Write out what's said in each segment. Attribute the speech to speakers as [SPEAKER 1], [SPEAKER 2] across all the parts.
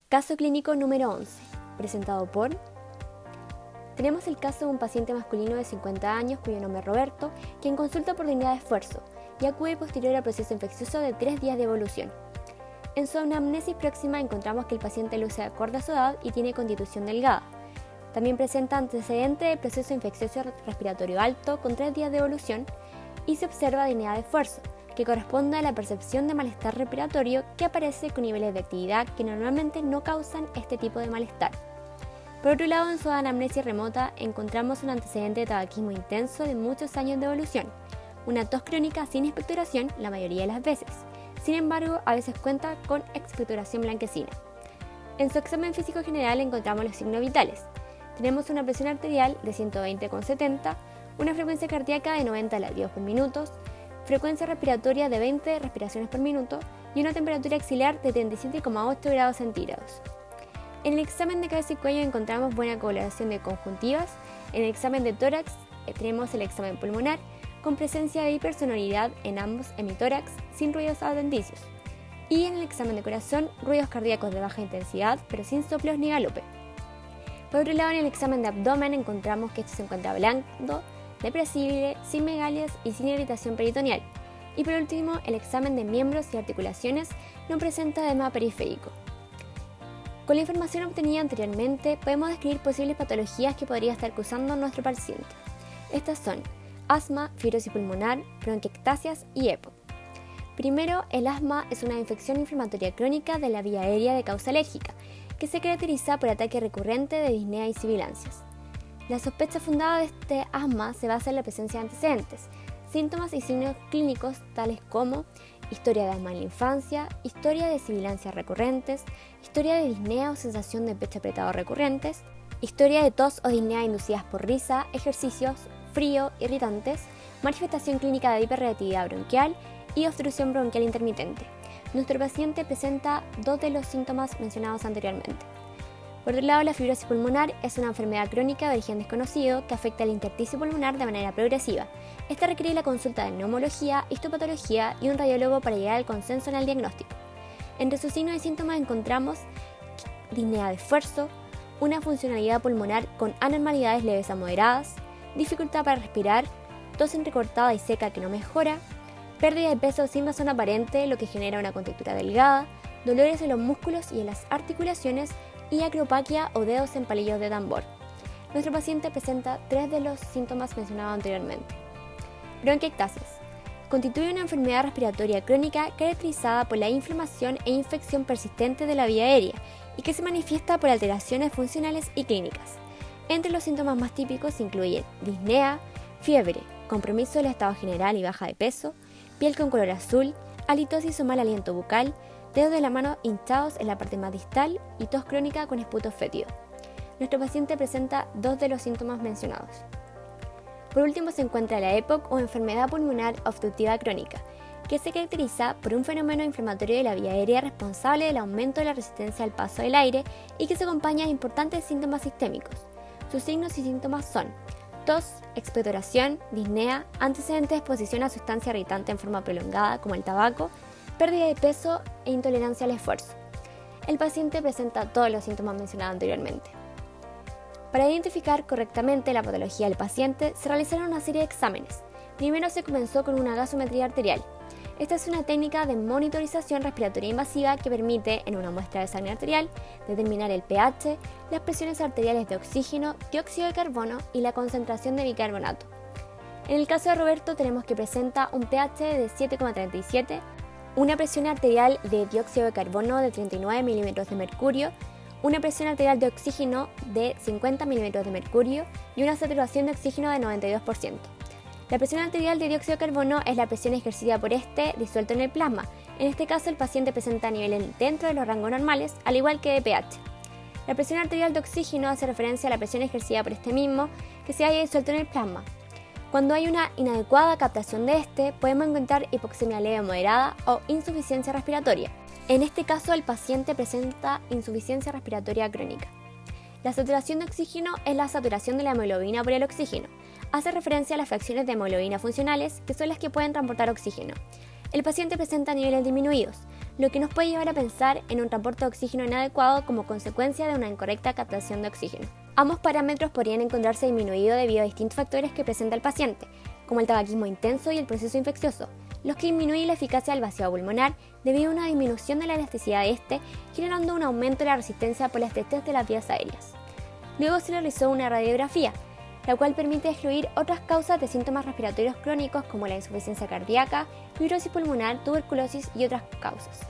[SPEAKER 1] Caso clínico número 11, presentado por... Tenemos el caso de un paciente masculino de 50 años cuyo nombre es Roberto, quien consulta por dignidad de esfuerzo y acude posterior al proceso infeccioso de 3 días de evolución. En su anamnesis próxima encontramos que el paciente luce acorde a su edad y tiene constitución delgada. También presenta antecedente de proceso infeccioso respiratorio alto con 3 días de evolución y se observa dignidad de esfuerzo, que corresponde a la percepción de malestar respiratorio que aparece con niveles de actividad que normalmente no causan este tipo de malestar. Por otro lado, en su anamnesis remota encontramos un antecedente de tabaquismo intenso de muchos años de evolución, una tos crónica sin expectoración la mayoría de las veces. Sin embargo, a veces cuenta con expectoración blanquecina. En su examen físico general encontramos los signos vitales. Tenemos una presión arterial de 120,70, una frecuencia cardíaca de 90 latidos por minuto, frecuencia respiratoria de 20 respiraciones por minuto y una temperatura axilar de 37,8 grados centígrados. En el examen de cabeza y cuello encontramos buena coloración de conjuntivas. En el examen de tórax tenemos el examen pulmonar con presencia de hipersonoridad en ambos hemitórax sin ruidos adventicios. Y en el examen de corazón, ruidos cardíacos de baja intensidad pero sin soplos ni galope. Por otro lado, en el examen de abdomen encontramos que este se encuentra blando, depresible, sin megalias y sin irritación peritoneal. Y por último, el examen de miembros y articulaciones no presenta edema periférico. Con la información obtenida anteriormente, podemos describir posibles patologías que podría estar causando nuestro paciente. Estas son asma, fibrosis pulmonar, bronquiectasias y EPOC. Primero, el asma es una infección inflamatoria crónica de la vía aérea de causa alérgica, que se caracteriza por ataque recurrente de disnea y sibilancias. La sospecha fundada de este asma se basa en la presencia de antecedentes, síntomas y signos clínicos tales como historia de asma en la infancia, historia de sibilancias recurrentes, historia de disnea o sensación de pecho apretado recurrentes, historia de tos o disnea inducidas por risa, ejercicios, frío, irritantes, manifestación clínica de hiperreactividad bronquial y obstrucción bronquial intermitente. Nuestro paciente presenta 2 de los síntomas mencionados anteriormente. Por otro lado, la fibrosis pulmonar es una enfermedad crónica de origen desconocido que afecta al intersticio pulmonar de manera progresiva. Esta requiere la consulta de neumología, histopatología y un radiólogo para llegar al consenso en el diagnóstico. Entre sus signos y síntomas encontramos disnea de esfuerzo, una funcionalidad pulmonar con anormalidades leves a moderadas, dificultad para respirar, tos entrecortada y seca que no mejora, pérdida de peso sin razón aparente, lo que genera una contextura delgada, dolores en los músculos y en las articulaciones y acropaquia o dedos en palillos de tambor. Nuestro paciente presenta 3 de los síntomas mencionados anteriormente. Bronquiectasias. Constituye una enfermedad respiratoria crónica caracterizada por la inflamación e infección persistente de la vía aérea y que se manifiesta por alteraciones funcionales y clínicas. Entre los síntomas más típicos incluyen disnea, fiebre, compromiso del estado general y baja de peso, piel con color azul, halitosis o mal aliento bucal, dedos de la mano hinchados en la parte más distal y tos crónica con esputo fétido. Nuestro paciente presenta 2 de los síntomas mencionados. Por último se encuentra la EPOC o enfermedad pulmonar obstructiva crónica, que se caracteriza por un fenómeno inflamatorio de la vía aérea responsable del aumento de la resistencia al paso del aire y que se acompaña de importantes síntomas sistémicos. Sus signos y síntomas son tos, expectoración, disnea, antecedentes de exposición a sustancia irritante en forma prolongada como el tabaco, pérdida de peso e intolerancia al esfuerzo. El paciente presenta todos los síntomas mencionados anteriormente. Para identificar correctamente la patología del paciente, se realizaron una serie de exámenes. Primero se comenzó con una gasometría arterial. Esta es una técnica de monitorización respiratoria invasiva que permite, en una muestra de sangre arterial, determinar el pH, las presiones arteriales de oxígeno, dióxido de carbono y la concentración de bicarbonato. En el caso de Roberto tenemos que presenta un pH de 7,37, una presión arterial de dióxido de carbono de 39 milímetros de mercurio, una presión arterial de oxígeno de 50 milímetros de mercurio y una saturación de oxígeno de 92%. La presión arterial de dióxido de carbono es la presión ejercida por este disuelto en el plasma. En este caso, el paciente presenta niveles dentro de los rangos normales, al igual que de pH. La presión arterial de oxígeno hace referencia a la presión ejercida por este mismo que se haya disuelto en el plasma. Cuando hay una inadecuada captación de este, podemos encontrar hipoxemia leve moderada o insuficiencia respiratoria. En este caso, el paciente presenta insuficiencia respiratoria crónica. La saturación de oxígeno es la saturación de la hemoglobina por el oxígeno. Hace referencia a las fracciones de hemoglobina funcionales, que son las que pueden transportar oxígeno. El paciente presenta niveles disminuidos. lo que nos puede llevar a pensar en un transporte de oxígeno inadecuado como consecuencia de una incorrecta captación de oxígeno. Ambos parámetros podrían encontrarse disminuidos debido a distintos factores que presenta el paciente, como el tabaquismo intenso y el proceso infeccioso, los que disminuyen la eficacia del vaciado pulmonar debido a una disminución de la elasticidad de este, generando un aumento de la resistencia por las testes de las vías aéreas. Luego se realizó una radiografía, la cual permite excluir otras causas de síntomas respiratorios crónicos como la insuficiencia cardíaca, fibrosis pulmonar, tuberculosis y otras causas.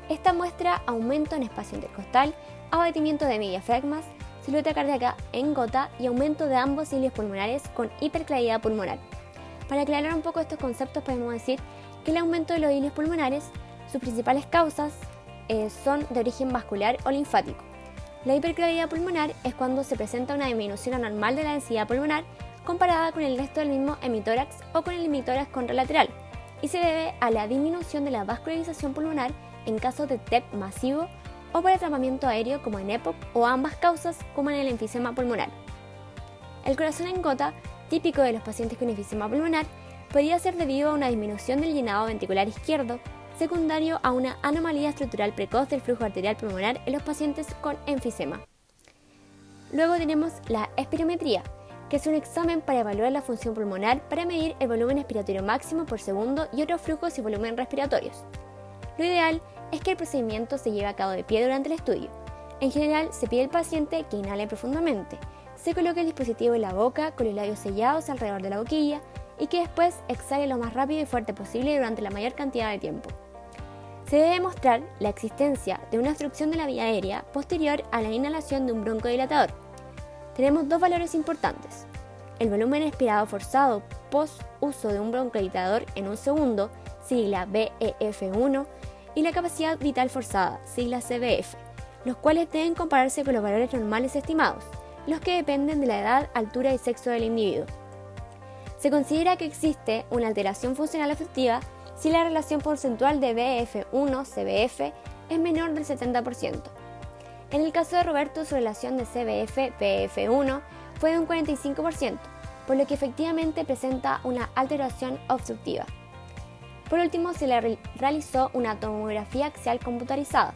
[SPEAKER 1] Esta muestra aumento en espacio intercostal, abatimiento de diafragmas, silueta cardíaca en gota y aumento de ambos cilios pulmonares con hiperclaridad pulmonar. Para aclarar un poco estos conceptos podemos decir que el aumento de los cilios pulmonares, sus principales causas son de origen vascular o linfático. La hiperclaridad pulmonar es cuando se presenta una disminución anormal de la densidad pulmonar comparada con el resto del mismo hemitórax o con el hemitórax contralateral y se debe a la disminución de la vascularización pulmonar en casos de TEP masivo o por atrapamiento aéreo como en EPOC o ambas causas como en el enfisema pulmonar. El corazón en gota, típico de los pacientes con enfisema pulmonar, podría ser debido a una disminución del llenado ventricular izquierdo, secundario a una anomalía estructural precoz del flujo arterial pulmonar en los pacientes con enfisema. Luego tenemos la espirometría, que es un examen para evaluar la función pulmonar para medir el volumen expiratorio máximo por segundo y otros flujos y volumen respiratorios. Lo ideal es que el procedimiento se lleve a cabo de pie durante el estudio. En general, se pide al paciente que inhale profundamente, se coloque el dispositivo en la boca con los labios sellados alrededor de la boquilla y que después exhale lo más rápido y fuerte posible durante la mayor cantidad de tiempo. Se debe demostrar la existencia de una obstrucción de la vía aérea posterior a la inhalación de un broncodilatador. Tenemos dos valores importantes: el volumen expirado forzado post uso de un broncodilatador en un segundo, sigla BEF1, y la capacidad vital forzada, sigla CVF, los cuales deben compararse con los valores normales estimados, los que dependen de la edad, altura y sexo del individuo. Se considera que existe una alteración funcional efectiva si la relación porcentual de BF1-CVF es menor del 70%. En el caso de Roberto, su relación de CVF-BF1 fue de un 45%, por lo que efectivamente presenta una alteración obstructiva. Por último, se le realizó una tomografía axial computarizada,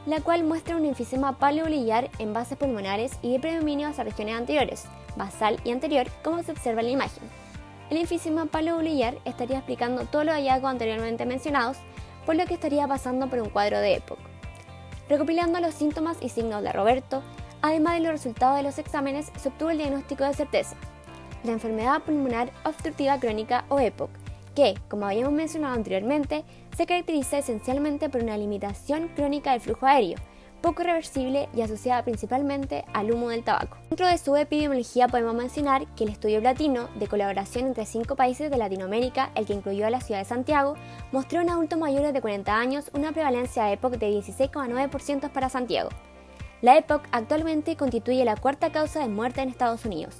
[SPEAKER 1] la cual muestra un enfisema paleobiliar en bases pulmonares y de predominio hacia regiones anteriores, basal y anterior, como se observa en la imagen. El enfisema paleobiliar estaría explicando todos los hallazgos anteriormente mencionados, por lo que estaría pasando por un cuadro de EPOC. Recopilando los síntomas y signos de Roberto, además de los resultados de los exámenes, se obtuvo el diagnóstico de certeza: la enfermedad pulmonar obstructiva crónica o EPOC, que, como habíamos mencionado anteriormente, se caracteriza esencialmente por una limitación crónica del flujo aéreo, poco reversible y asociada principalmente al humo del tabaco. Dentro de su epidemiología podemos mencionar que el estudio platino, de colaboración entre 5 países de Latinoamérica, el que incluyó a la ciudad de Santiago, mostró en adultos mayores de 40 años una prevalencia de EPOC de 16,9% para Santiago. La EPOC actualmente constituye la cuarta causa de muerte en Estados Unidos.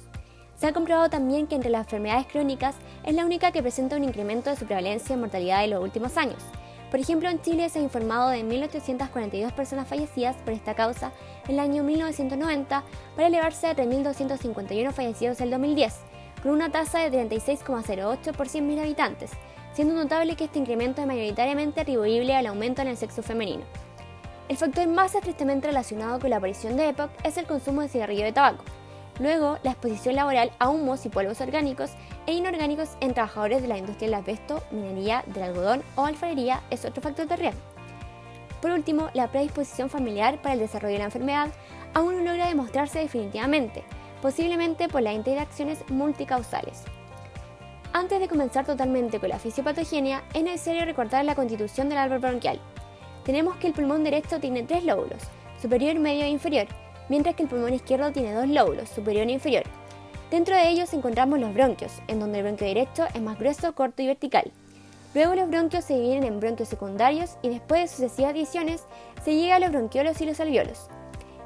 [SPEAKER 1] Se ha comprobado también que entre las enfermedades crónicas es la única que presenta un incremento de su prevalencia en mortalidad en los últimos años. Por ejemplo, en Chile se ha informado de 1.842 personas fallecidas por esta causa en el año 1990 para elevarse a 3.251 fallecidos en el 2010, con una tasa de 36,08 por 100.000 habitantes, siendo notable que este incremento es mayoritariamente atribuible al aumento en el sexo femenino. El factor más estrictamente relacionado con la aparición de EPOC es el consumo de cigarrillo de tabaco. Luego, la exposición laboral a humos y polvos orgánicos e inorgánicos en trabajadores de la industria del asbesto, minería, del algodón o alfarería es otro factor de riesgo. Por último, la predisposición familiar para el desarrollo de la enfermedad aún no logra demostrarse definitivamente, posiblemente por las interacciones multicausales. Antes de comenzar totalmente con la fisiopatogenia, es necesario recordar la constitución del árbol bronquial. Tenemos que el pulmón derecho tiene 3 lóbulos, superior, medio e inferior, mientras que el pulmón izquierdo tiene 2 lóbulos, superior e inferior. Dentro de ellos encontramos los bronquios, en donde el bronquio derecho es más grueso, corto y vertical. Luego los bronquios se dividen en bronquios secundarios y después de sucesivas divisiones se llega a los bronquiolos y los alveolos.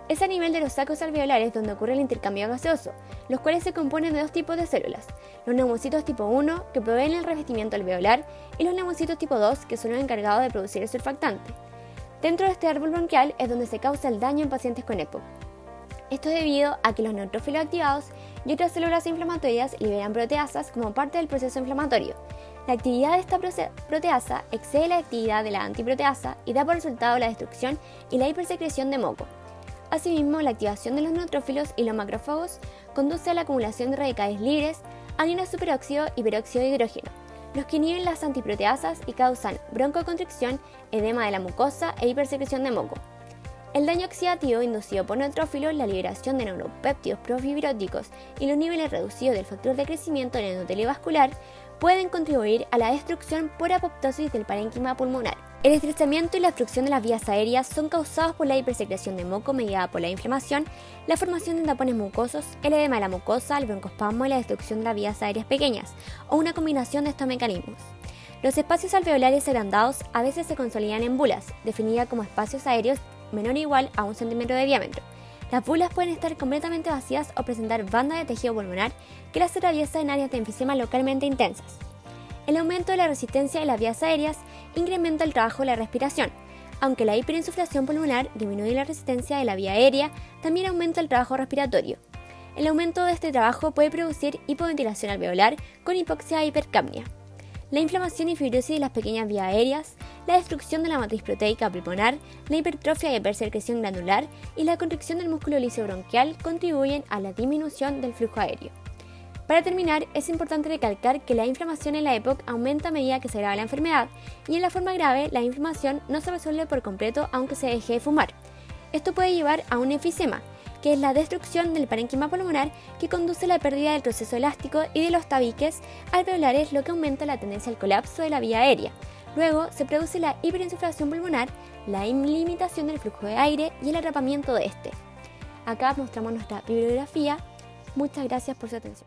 [SPEAKER 1] Es a nivel de los sacos alveolares donde ocurre el intercambio gaseoso, los cuales se componen de 2 tipos de células: los neumocitos tipo 1, que proveen el revestimiento alveolar, y los neumocitos tipo 2, que son los encargados de producir el surfactante. Dentro de este árbol bronquial es donde se causa el daño en pacientes con EPOC. Esto es debido a que los neutrófilos activados y otras células inflamatorias liberan proteasas como parte del proceso inflamatorio, La actividad de esta proteasa excede la actividad de la antiproteasa y da por resultado la destrucción y la hipersecreción de moco. Asimismo, la activación de los neutrófilos y los macrófagos conduce a la acumulación de radicales libres, anhidro superóxido y peróxido de hidrógeno, los que inhiben las antiproteasas y causan broncoconstricción, edema de la mucosa e hipersecreción de moco. El daño oxidativo inducido por neutrófilos, la liberación de neuropéptidos profibróticos y los niveles reducidos del factor de crecimiento en el endotelio vascular pueden contribuir a la destrucción por apoptosis del parénquima pulmonar. El estrechamiento y la obstrucción de las vías aéreas son causados por la hipersecreción de moco mediada por la inflamación, la formación de tapones mucosos, el edema de la mucosa, el broncoespasmo y la destrucción de las vías aéreas pequeñas, o una combinación de estos mecanismos. Los espacios alveolares agrandados a veces se consolidan en bulas, definidas como espacios aéreos menor o igual a 1 centímetro de diámetro. Las bulas pueden estar completamente vacías o presentar bandas de tejido pulmonar que las atraviesa en áreas de enfisema localmente intensas. El aumento de la resistencia de las vías aéreas incrementa el trabajo de la respiración. Aunque la hiperinsuflación pulmonar disminuye la resistencia de la vía aérea, también aumenta el trabajo respiratorio. El aumento de este trabajo puede producir hipoventilación alveolar con hipoxia e hipercapnia. La inflamación y fibrosis de las pequeñas vías aéreas, la destrucción de la matriz proteica pulmonar, la hipertrofia y hipersecreción granular y la contracción del músculo lisobronquial contribuyen a la disminución del flujo aéreo. Para terminar, es importante recalcar que la inflamación en la EPOC aumenta a medida que se agrava la enfermedad y en la forma grave la inflamación no se resuelve por completo aunque se deje de fumar. Esto puede llevar a un enfisema, que es la destrucción del parénquima pulmonar que conduce a la pérdida del proceso elástico y de los tabiques alveolares, lo que aumenta la tendencia al colapso de la vía aérea. Luego se produce la hiperinsuflación pulmonar, la limitación del flujo de aire y el atrapamiento de este. Acá mostramos nuestra bibliografía. Muchas gracias por su atención.